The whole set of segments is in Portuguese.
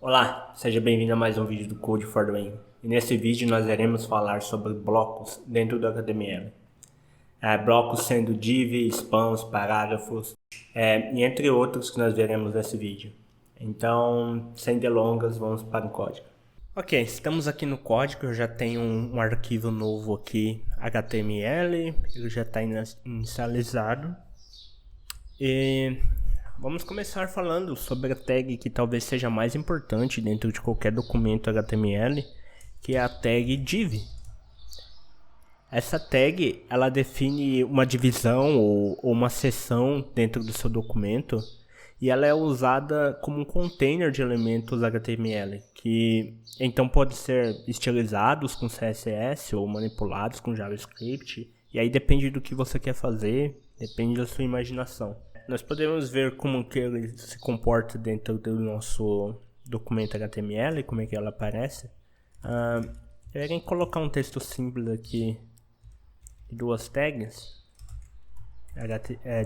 Olá, seja bem-vindo a mais um vídeo do Code for Doing. E nesse vídeo nós iremos falar sobre blocos dentro do HTML. Blocos sendo div, spans, parágrafos, e entre outros que nós veremos nesse vídeo. Então, sem delongas, vamos para o código. Ok, estamos aqui no código, eu já tenho um arquivo novo aqui, HTML, ele já está inicializado. E vamos começar falando sobre a tag que talvez seja mais importante dentro de qualquer documento HTML, que é a tag div. Essa tag, ela define uma divisão ou uma seção dentro do seu documento e ela é usada como um container de elementos HTML, que então pode ser estilizados com CSS ou manipulados com JavaScript, e aí depende do que você quer fazer, depende da sua imaginação. Nós podemos ver como que ele se comporta dentro do nosso documento HTML, como é que ela aparece. Eu irei colocar um texto simples aqui, duas tags,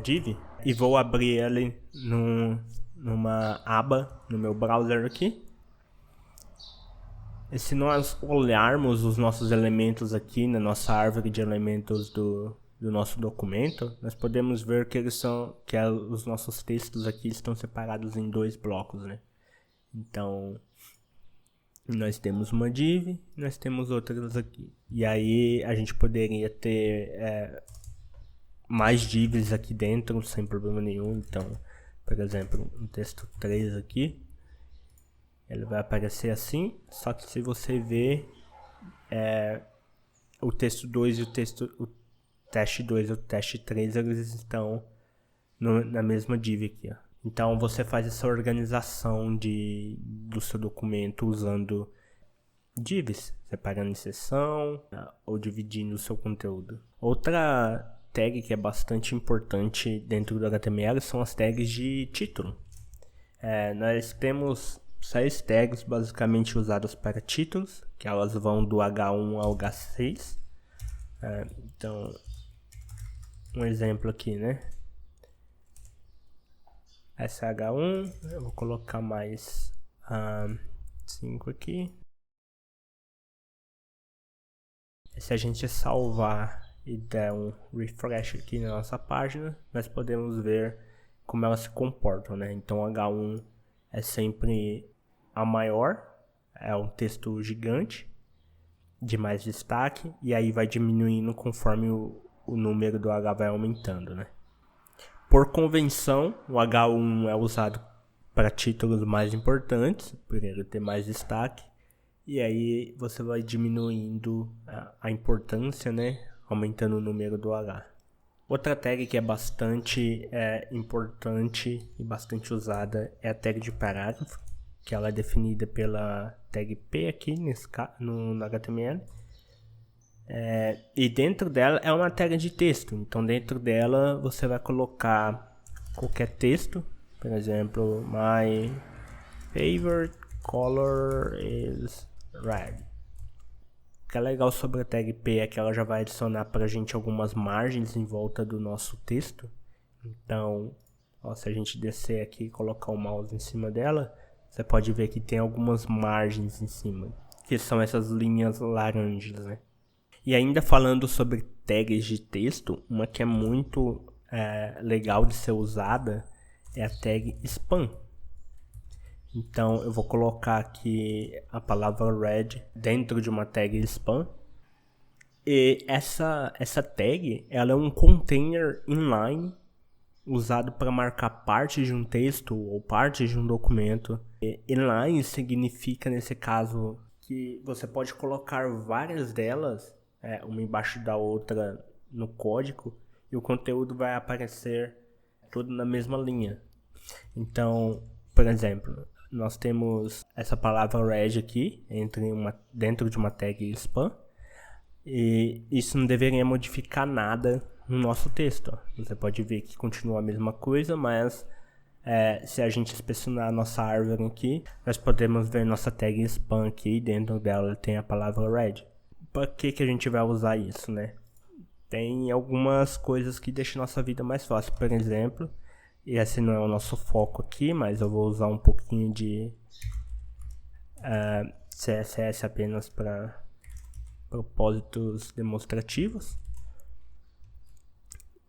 div, e vou abrir ele numa aba no meu browser aqui. E se nós olharmos os nossos elementos aqui na nossa árvore de elementos do nosso documento, nós podemos ver que os nossos textos aqui estão separados em dois blocos, né? Então, nós temos uma div, nós temos outras aqui. E aí a gente poderia ter mais divs aqui dentro sem problema nenhum. Então, por exemplo, um texto 3 aqui, ele vai aparecer assim, só que se você ver o texto 2 e o teste 2 e o teste 3, eles estão na mesma div aqui, ó. Então você faz essa organização do seu documento usando divs, separando em seção ou dividindo o seu conteúdo. Outra tag que é bastante importante dentro do HTML são as tags de título. Nós temos 6 tags basicamente usadas para títulos, que elas vão do H1 ao H6. Então, um exemplo aqui, né? Essa é H1, eu vou colocar mais 5 aqui. E se a gente salvar e der um refresh aqui na nossa página, nós podemos ver como elas se comportam, né? Então H1 é sempre a maior, é um texto gigante de mais destaque, e aí vai diminuindo conforme o número do H vai aumentando, né? Por convenção, o H1 é usado para títulos mais importantes, por ele ter mais destaque, e aí você vai diminuindo a importância, né? Aumentando o número do H. Outra tag que é bastante importante e bastante usada é a tag de parágrafo, que ela é definida pela tag P aqui no HTML. E dentro dela é uma tag de texto, então dentro dela você vai colocar qualquer texto, por exemplo, my favorite color is red. O que é legal sobre a tag P é que ela já vai adicionar para a gente algumas margens em volta do nosso texto. Então, se a gente descer aqui e colocar o mouse em cima dela, você pode ver que tem algumas margens em cima, que são essas linhas laranjas, né? E ainda falando sobre tags de texto, uma que é muito legal de ser usada é a tag span. Então eu vou colocar aqui a palavra red dentro de uma tag span. E essa tag, ela é um container inline usado para marcar parte de um texto ou parte de um documento. E inline significa, nesse caso, que você pode colocar várias delas, uma embaixo da outra no código, e o conteúdo vai aparecer tudo na mesma linha. Então, por exemplo, nós temos essa palavra red aqui dentro de uma tag span, e isso não deveria modificar nada no nosso texto. Você pode ver que continua a mesma coisa, mas se a gente inspecionar a nossa árvore aqui, nós podemos ver nossa tag span aqui, dentro dela tem a palavra red. Para que a gente vai usar isso, né? Tem algumas coisas que deixam nossa vida mais fácil. Por exemplo, e esse não é o nosso foco aqui, mas eu vou usar um pouquinho de CSS apenas para propósitos demonstrativos.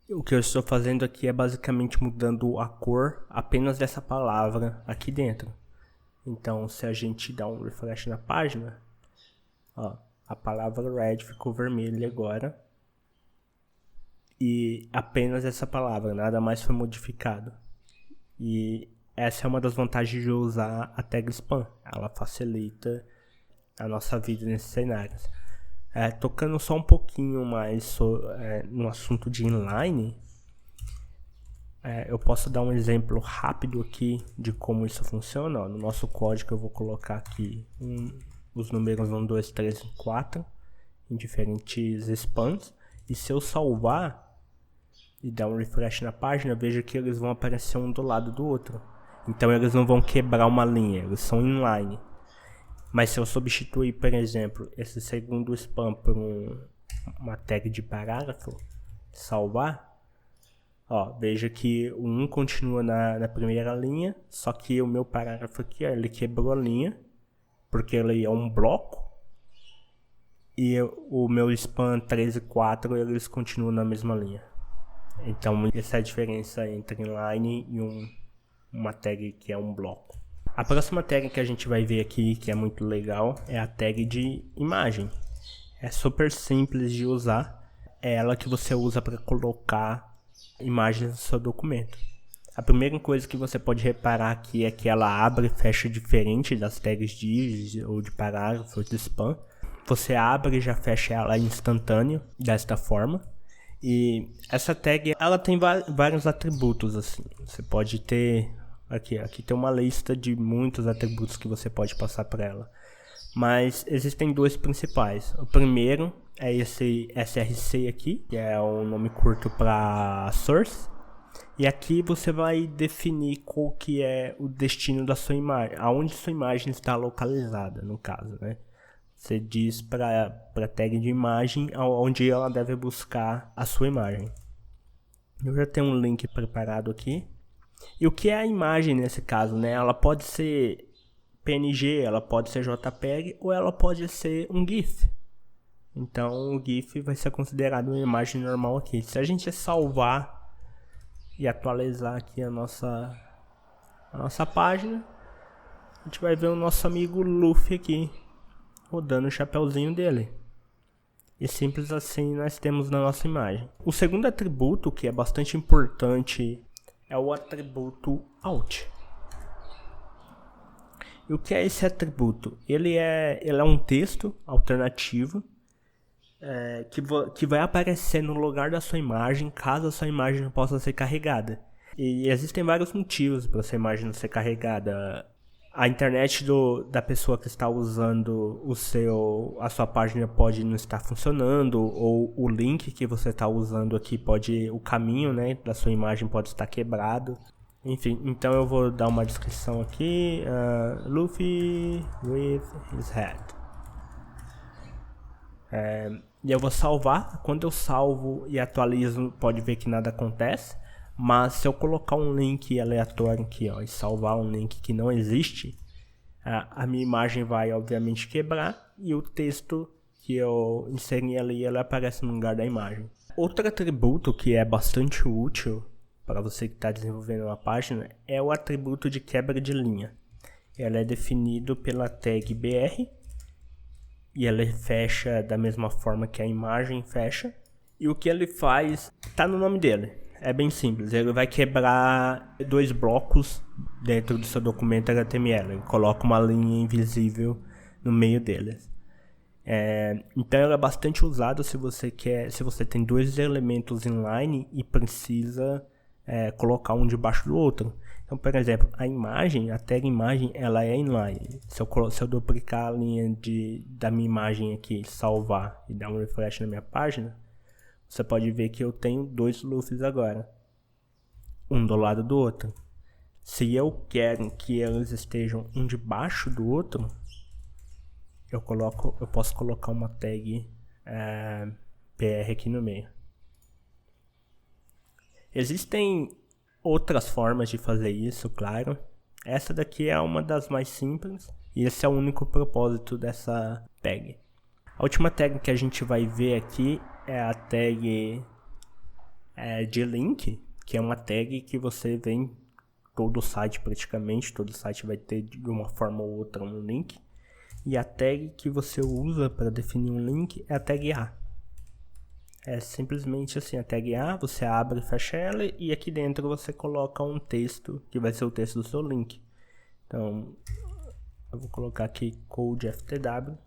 O que eu estou fazendo aqui é basicamente mudando a cor apenas dessa palavra aqui dentro. Então, se a gente dá um refresh na página, ó, a palavra red ficou vermelha agora. E apenas essa palavra, nada mais foi modificado. E essa é uma das vantagens de usar a tag spam. Ela facilita a nossa vida nesses cenários. Tocando só um pouquinho mais no assunto de inline, eu posso dar um exemplo rápido aqui de como isso funciona. Ó, no nosso código eu vou colocar aqui os números 1, 2, 3 e 4 em diferentes spans. E se eu salvar e dar um refresh na página, veja que eles vão aparecer um do lado do outro. Então eles não vão quebrar uma linha, eles são inline. Mas se eu substituir, por exemplo, esse segundo spam por uma tag de parágrafo, salvar, ó, veja que o 1 continua na primeira linha, só que o meu parágrafo aqui, ó, ele quebrou a linha, porque ele é um bloco, e o meu spam 3 e 4, eles continuam na mesma linha. Então, essa é a diferença entre inline e uma tag que é um bloco. A próxima tag que a gente vai ver aqui, que é muito legal, é a tag de imagem. É super simples de usar. É ela que você usa para colocar imagens no seu documento. A primeira coisa que você pode reparar aqui é que ela abre e fecha diferente das tags de ou de parágrafo ou de spam. Você abre e já fecha ela instantâneo, desta forma. E essa tag, ela tem vários atributos, assim. Você pode ter... Aqui tem uma lista de muitos atributos que você pode passar para ela. Mas existem dois principais. O primeiro é esse src aqui, que é um nome curto para source. E aqui você vai definir qual que é o destino da sua imagem, aonde sua imagem está localizada, no caso, né? Você diz para a tag de imagem onde ela deve buscar a sua imagem. Eu já tenho um link preparado aqui. E o que é a imagem nesse caso, né? Ela pode ser PNG, ela pode ser JPEG ou ela pode ser um GIF. Então o GIF vai ser considerado uma imagem normal aqui. Se a gente salvar e atualizar aqui a nossa página, a gente vai ver o nosso amigo Luffy aqui rodando o chapéuzinho dele. E simples assim nós temos na nossa imagem. O segundo atributo, que é bastante importante, é o atributo Alt. E o que é esse atributo? Ele é um texto alternativo que vai aparecer no lugar da sua imagem caso a sua imagem não possa ser carregada. E existem vários motivos para essa imagem não ser carregada. A internet da pessoa que está usando a sua página pode não estar funcionando, ou o link que você está usando aqui o caminho, né, da sua imagem pode estar quebrado. Enfim, então eu vou dar uma descrição aqui, Luffy with his head. E eu vou salvar. Quando eu salvo e atualizo, pode ver que nada acontece. Mas se eu colocar um link aleatório aqui, ó, e salvar um link que não existe, a minha imagem vai obviamente quebrar e o texto que eu inseri ali, ele aparece no lugar da imagem. Outro atributo que é bastante útil para você que está desenvolvendo uma página é o atributo de quebra de linha. Ela é definido pela tag BR e ela fecha da mesma forma que a imagem fecha. E o que ele faz está no nome dele. É bem simples, ele vai quebrar dois blocos dentro do seu documento HTML. Ele coloca uma linha invisível no meio deles. Então ele é bastante usado se você tem dois elementos inline e precisa colocar um debaixo do outro. Então, por exemplo, a tag imagem, ela é inline. Se eu duplicar a linha da minha imagem aqui, salvar e dar um refresh na minha página, você pode ver que eu tenho dois Luffys agora, um do lado do outro. Se eu quero que eles estejam um debaixo do outro, eu posso colocar uma tag PR aqui no meio. Existem outras formas de fazer isso, claro. Essa daqui é uma das mais simples, E esse é o único propósito dessa tag. A última tag que a gente vai ver aqui é a tag de link, que é uma tag que você vê em todo o site praticamente. Todo site vai ter de uma forma ou outra um link. E a tag que você usa para definir um link é a tag A. É simplesmente assim, a tag A, você abre e fecha ela e aqui dentro você coloca um texto, que vai ser o texto do seu link. Então, eu vou colocar aqui code ftw.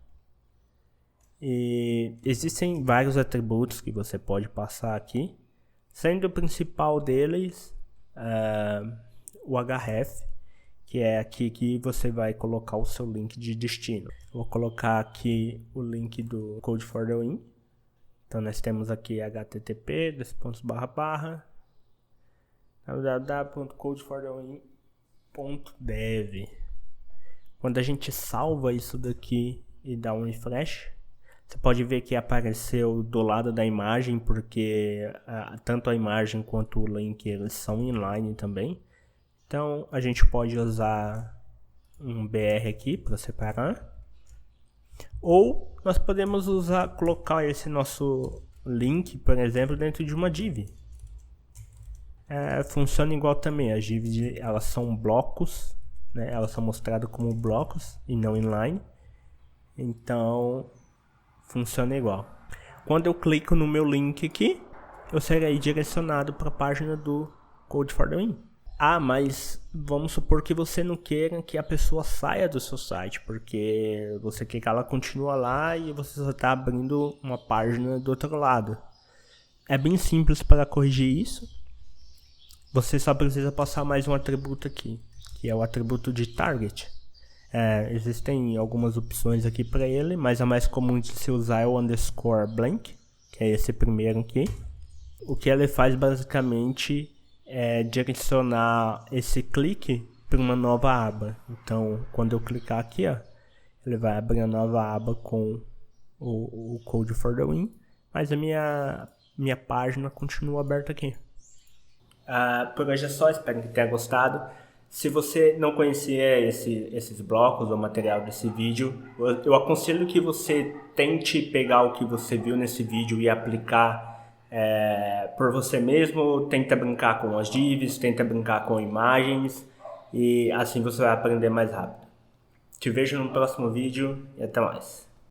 E existem vários atributos que você pode passar aqui, sendo o principal deles o href, que é aqui que você vai colocar o seu link de destino. Vou colocar aqui o link do Code for the Win. Então nós temos aqui http://www.codeforthewin.dev. Quando a gente salva isso daqui e dá um refresh, você pode ver que apareceu do lado da imagem, porque tanto a imagem quanto o link eles são inline também. Então a gente pode usar um BR aqui para separar. Ou nós podemos colocar esse nosso link, por exemplo, dentro de uma div. Funciona igual também. As divs elas são blocos, né? Elas são mostradas como blocos e não inline. Então funciona igual. Quando eu clico no meu link aqui, eu serei direcionado para a página do Code for the Win. Mas vamos supor que você não queira que a pessoa saia do seu site, porque você quer que ela continue lá e você só está abrindo uma página do outro lado. É bem simples para corrigir isso. Você só precisa passar mais um atributo aqui, que é o atributo de target. Existem algumas opções aqui para ele, mas a mais comum de se usar é o _blank, que é esse primeiro aqui. O que ele faz basicamente direcionar esse clique para uma nova aba. Então, quando eu clicar aqui, ele vai abrir a nova aba com o Code for the Win, mas a minha página continua aberta aqui. Por hoje é só, espero que tenha gostado. Se você não conhecia esses blocos ou material desse vídeo, eu aconselho que você tente pegar o que você viu nesse vídeo e aplicar por você mesmo. Tenta brincar com as divs, tenta brincar com imagens e assim você vai aprender mais rápido. Te vejo no próximo vídeo e até mais.